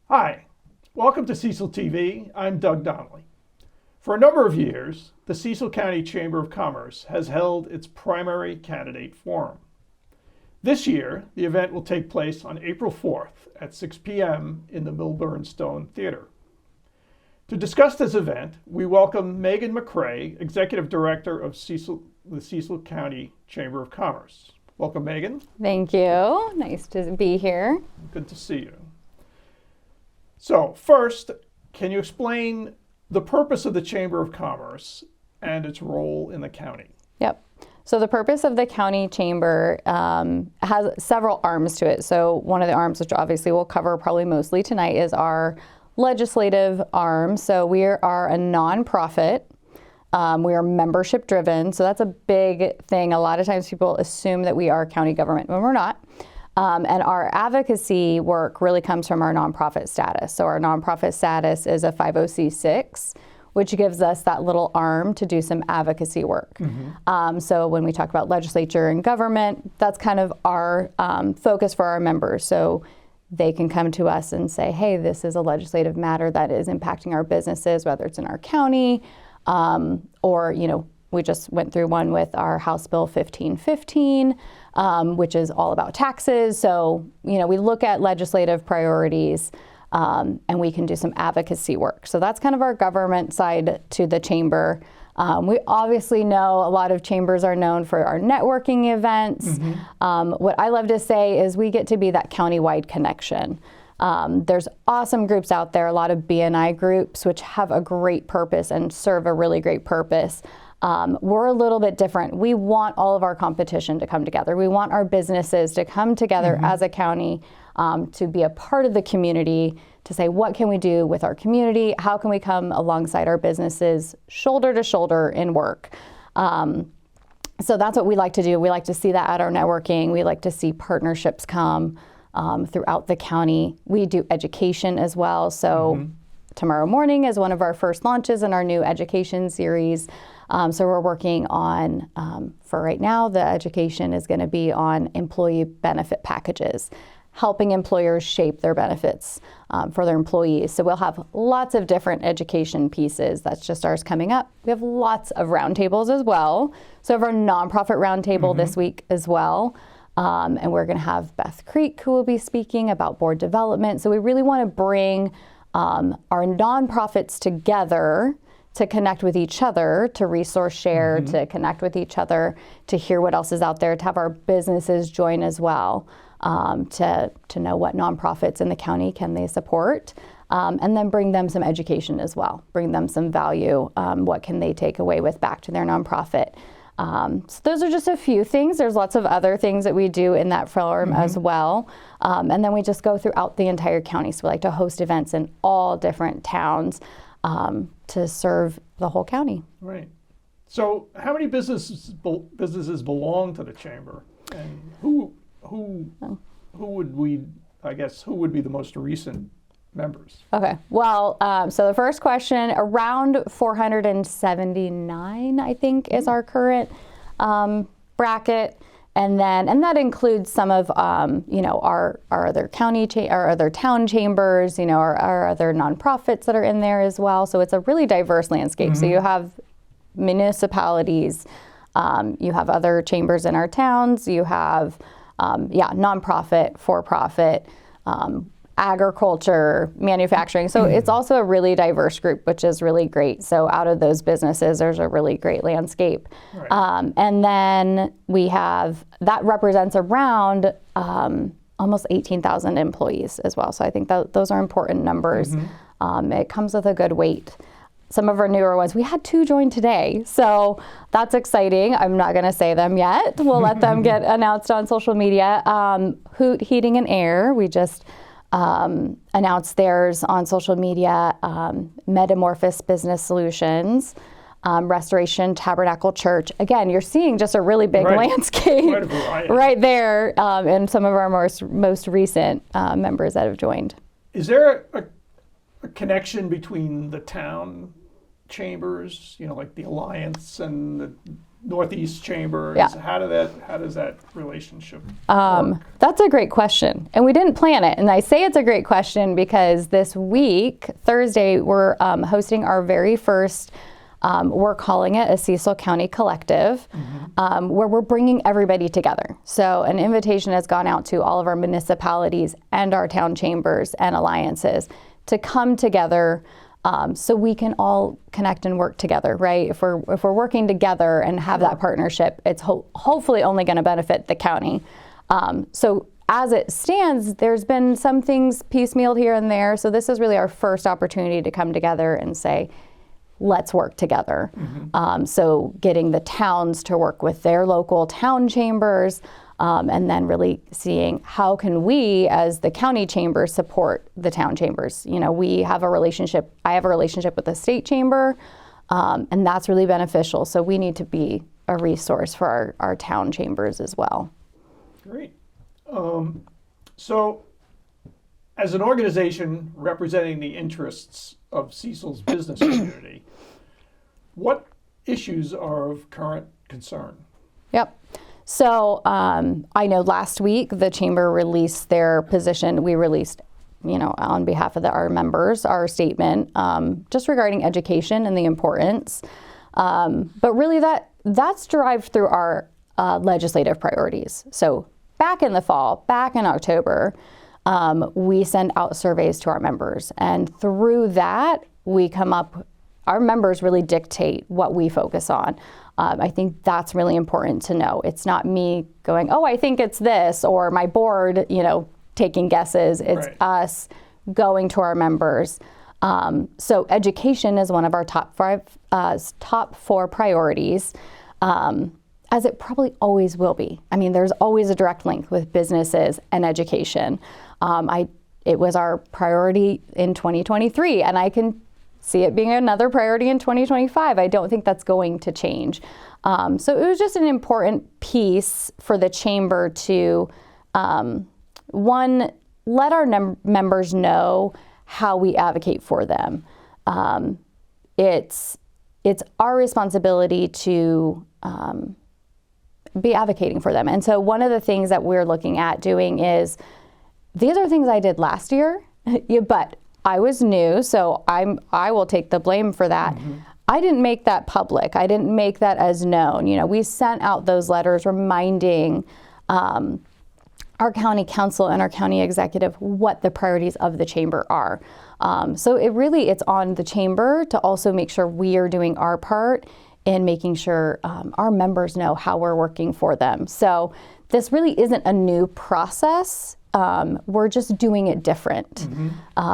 Hi, welcome to Cecil TV. I'm Doug Donnelly. For a number of years, the Cecil County Chamber of Commerce has held its primary candidate forum. This year, the event will take place on April 4th at 6 p.m. in the Milburn Stone Theater. To discuss this event, we welcome Megan McRay, Executive Director of the Cecil County Chamber of Commerce. Welcome, Megan. Thank you. Nice to be here. Good to see you. So first, can you explain the purpose of the Chamber of Commerce and its role in the county? Yep. So the purpose of the county chamber has several arms to it. So one of the arms, which obviously we'll cover probably mostly tonight, is our legislative arm. So we are a nonprofit. We are membership driven. So that's a big thing. A lot of times people assume that we are county government when we're not. And our advocacy work really comes from our nonprofit status. So our nonprofit status is a 50c6, which gives us that little arm to do some advocacy work. So when we talk about legislature and government, that's kind of our focus for our members. So they can come to us and say, hey, this is a legislative matter that is impacting our businesses, whether it's in our county or, we just went through one with our House Bill 1515, which is all about taxes. So, we look at legislative priorities and we can do some advocacy work. So that's kind of our government side to the chamber. We obviously know a lot of chambers are known for our networking events. What I love to say is we get to be that countywide connection. There's awesome groups out there, a lot of BNI groups, which have a great purpose and serve a really great purpose. We're a little bit different. We want all of our competition to come together. We want our businesses to come together as a county to be a part of the community, to say, what can we do with our community? How can we come alongside our businesses shoulder to shoulder in work? So that's what we like to do. We like to see that at our networking. We like to see partnerships come throughout the county. We do education as well. So tomorrow morning is one of our first launches in our new education series. So we're working on, for right now, the education is going to be on employee benefit packages, helping employers shape their benefits for their employees. So we'll have lots of different education pieces. That's just ours coming up. We have lots of roundtables as well. So we have our nonprofit roundtable this week as well. And we're going to have Beth Creek, who will be speaking about board development. So we really want to bring our nonprofits together to connect with each other, to resource share, to connect with each other, to hear what else is out there, to have our businesses join as well, to know what nonprofits in the county can they support, and then bring them some education as well, bring them some value, what can they take away with back to their nonprofit. So those are just a few things. There's lots of other things that we do in that forum as well. And then we just go throughout the entire county. So we like to host events in all different towns to serve the whole county. Right. So how many businesses belong to the chamber? And who would who would be the most recent members? Okay. Well, so the first question, around 479, I think, is our current bracket. And that includes some of, our other our other town chambers, our other nonprofits that are in there as well. So it's a really diverse landscape. So you have municipalities, you have other chambers in our towns, you have, nonprofit, for-profit, agriculture, manufacturing. So it's also a really diverse group, which is really great. So out of those businesses, there's a really great landscape. Right. And then we have, that represents around almost 18,000 employees as well. So I think those are important numbers. It comes with a good weight. Some of our newer ones, we had 2 join today. So that's exciting. I'm not going to say them yet. We'll let them get announced on social media. Hoot Heating and Air, we just announced theirs on social media. Metamorphosis Business Solutions, Restoration Tabernacle Church. Again, you're seeing just a really big landscape right there in some of our most recent members that have joined. Is there a connection between the town chambers, like the Alliance and Northeast Chamber? Yeah. How does that relationship work? That's a great question, and we didn't plan it. And I say it's a great question because this week, Thursday, we're hosting our very first, we're calling it a Cecil County Collective, where we're bringing everybody together. So an invitation has gone out to all of our municipalities and our town chambers and alliances to come together. So we can all connect and work together, right? If we're working together and have that partnership, it's hopefully only going to benefit the county. So as it stands, there's been some things piecemealed here and there. So this is really our first opportunity to come together and say, let's work together. So getting the towns to work with their local town chambers, and then really seeing how can we as the county chamber support the town chambers. You know, we have a relationship, I have a relationship with the state chamber, and that's really beneficial. So we need to be a resource for our town chambers as well. Great. So as an organization representing the interests of Cecil's business community, what issues are of current concern? Yep. So I know last week the chamber released their position. We released, on behalf of our members, our statement just regarding education and the importance. But really that's derived through our legislative priorities. So back in the fall, back in October, we send out surveys to our members. And through that, our members really dictate what we focus on. I think that's really important to know. It's not me going, oh, I think it's this, or my board, taking guesses. It's right. Us going to our members. So education is one of our top four priorities, as it probably always will be. I mean, there's always a direct link with businesses and education. It was our priority in 2023, and I can see it being another priority in 2025. I don't think that's going to change. So it was just an important piece for the chamber to, one, let our members know how we advocate for them. It's our responsibility to be advocating for them. And so one of the things that we're looking at doing is, these are things I did last year, but I was new, so I will take the blame for that. I didn't make that public. I didn't make that as known. We sent out those letters reminding our county council and our county executive what the priorities of the chamber are. So it's on the chamber to also make sure we are doing our part in making sure our members know how we're working for them. So this really isn't a new process. We're just doing it different.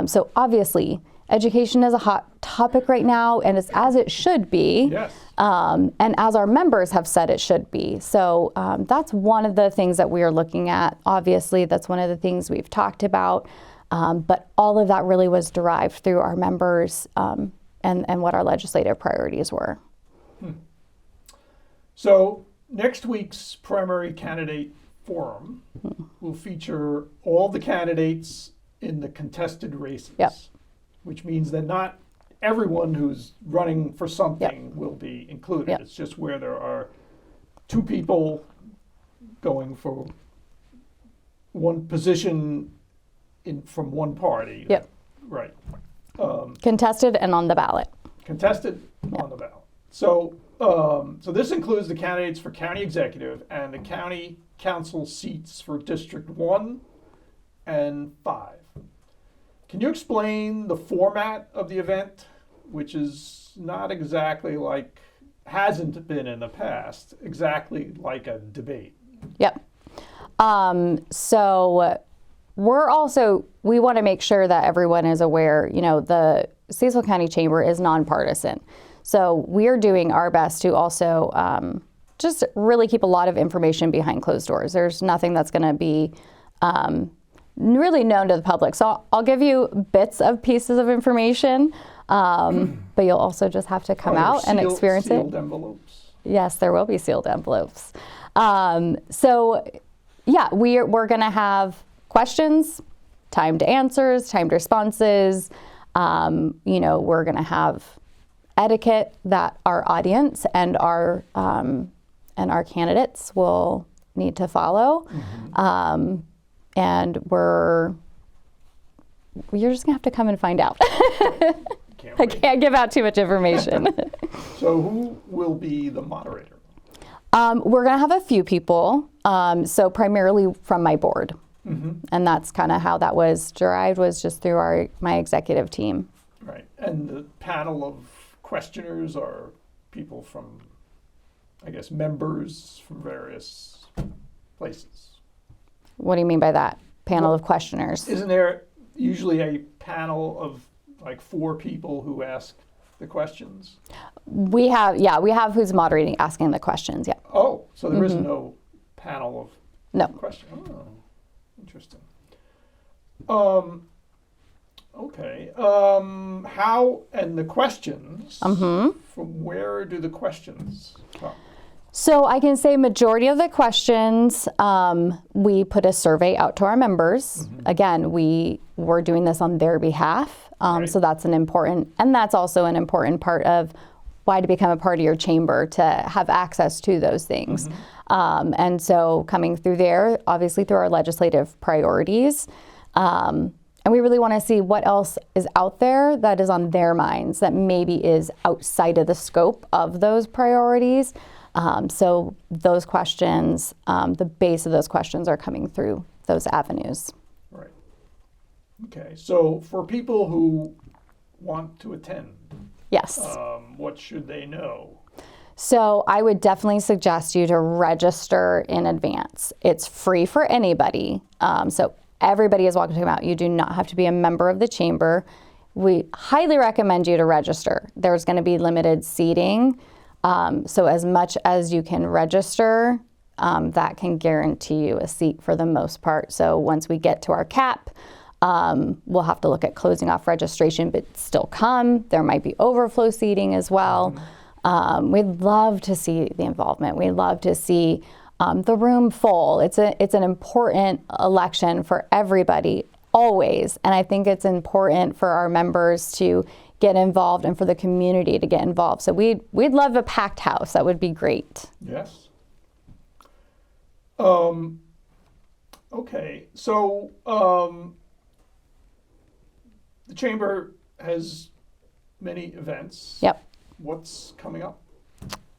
So obviously, education is a hot topic right now, and it's as it should be, Yes. And as our members have said it should be. So that's one of the things that we are looking at. Obviously, that's one of the things we've talked about, but all of that really was derived through our members and what our legislative priorities were. So next week's primary candidate forum will feature all the candidates in the contested races, which means that not everyone who's running for something will be included. It's just where there are two people going for one position from one party. Right. Contested and on the ballot. Contested on the ballot. So this includes the candidates for county executive and the county council seats for District 1 and 5. Can you explain the format of the event, which is not exactly hasn't been in the past, exactly like a debate? Yep. So we want to make sure that everyone is aware, the Cecil County Chamber is nonpartisan. So we are doing our best to also just really keep a lot of information behind closed doors. There's nothing that's going to be really known to the public. So I'll give you pieces of information, but you'll also just have to come out and experience it. Sealed envelopes? Yes, there will be sealed envelopes. We're going to have questions, timed answers, timed responses. We're going to have etiquette that our audience and our and our candidates will need to follow. And you're just gonna have to come and find out. I can't give out too much information. So who will be the moderator? We're gonna have a few people, so primarily from my board. And that's kind of how that was derived, was just through my executive team. Right, and the panel of questioners are people from, I guess, members from various places. What do you mean by that? Panel of questioners? Isn't there usually a panel of like 4 people who ask the questions? We have who's moderating, asking the questions, yeah. Oh, so there is no panel of questions. Oh, interesting. Okay. How, and the questions, from where do the questions come? So I can say majority of the questions, we put a survey out to our members. Again, we're doing this on their behalf. So that's that's also an important part of why to become a part of your chamber, to have access to those things. And so coming through there, obviously through our legislative priorities, and we really want to see what else is out there that is on their minds that maybe is outside of the scope of those priorities. So those questions, the base of those questions are coming through those avenues. Right. Okay. So for people who want to attend, yes, what should they know? So I would definitely suggest you to register in advance. It's free for anybody. So everybody is welcome to come out. You do not have to be a member of the chamber. We highly recommend you to register. There's going to be limited seating. So as much as you can register, that can guarantee you a seat for the most part. So once we get to our cap, we'll have to look at closing off registration, but still come. There might be overflow seating as well. We'd love to see the involvement. We'd love to see the room full. It's an important election for everybody, always. And I think it's important for our members to get involved and for the community to get involved. So we'd love a packed house. That would be great. Yes. Okay. So the chamber has many events. Yep. What's coming up?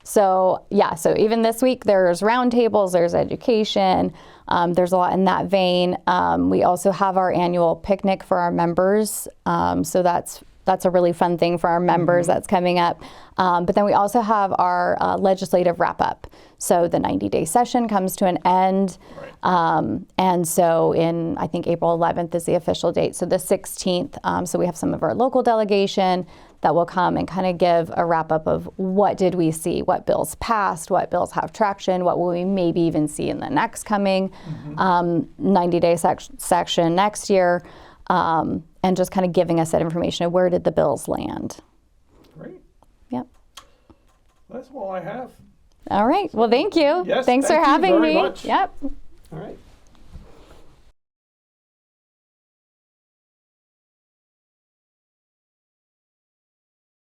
So even this week there's roundtables, there's education, there's a lot in that vein. We also have our annual picnic for our members. So that's a really fun thing for our members that's coming up. But then we also have our legislative wrap up. So the 90-day session comes to an end. Right. And so I think April 11th is the official date. So the 16th, so we have some of our local delegation that will come and kind of give a wrap up of what did we see, what bills passed, what bills have traction, what will we maybe even see in the next coming 90-day section next year. And just kind of giving us that information of where did the bills land. Great. Yep. That's all I have. All right. Well, thank you. Yes, Thanks for thank you having very me. much. Yep.